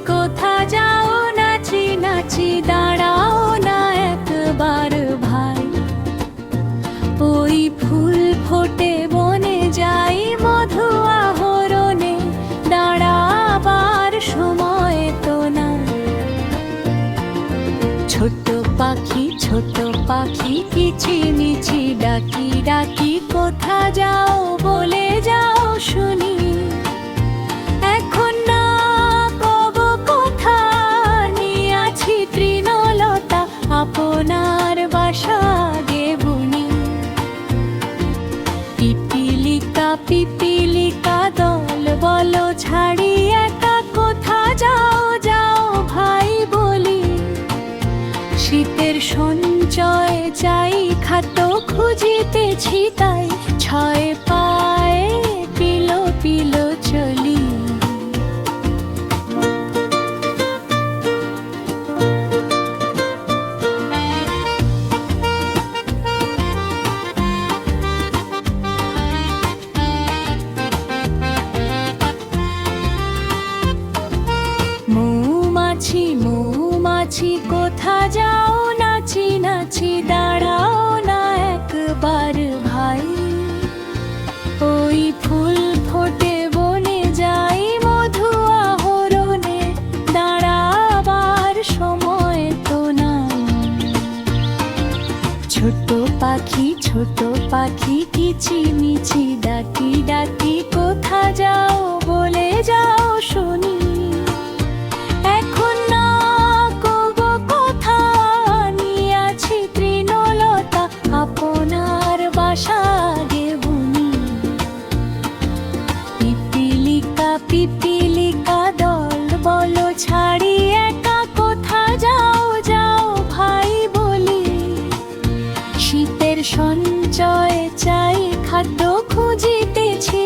কোথা যাও নাচি নাচি দাঁড়াও না একবার ভাই। ওই ফুল ফোটে বনে যাই মধু আহরণে, দাঁড়াবার সময় তো নাই। ছোট পাখি কিচিমিচি ডাকি ডাকি কোথা যাও বলে যাও শুনি। এখন না কব কোথা নিয়াছি তৃণলতা, আপনার বাসা গে বুনি। পিপিলিকা দল বলো ছাড়ি একা কোথা যাও যাও ভাই বলি। শীতের সঞ্চয় চাই খাদ্য খুঁজিতেছি তাই, ছয় পায়ে পিলো পিলো চলি। মৌমাছি কোথা যাও নাচি নাচি দাঁড়াও না একবার ভাই। ওই ফুল ফোটে বনে যাই মধু আহরণে, দাঁড়াবার সময় তো নাই। ছোট পাখি কিচিমিচি ডাকি ডাকি কোথা যাও বলে যাও শুনি। এখন না কব কোথা নিয়াছি তৃণলতা, আপনার বাসা গে বুনি। পিপিলিকা দল বলো ছাড়ি একা কোথা যাও যাও ভাই বলি। শীতের সঞ্চয় চাই খাদ্য খুঁজিতেছি।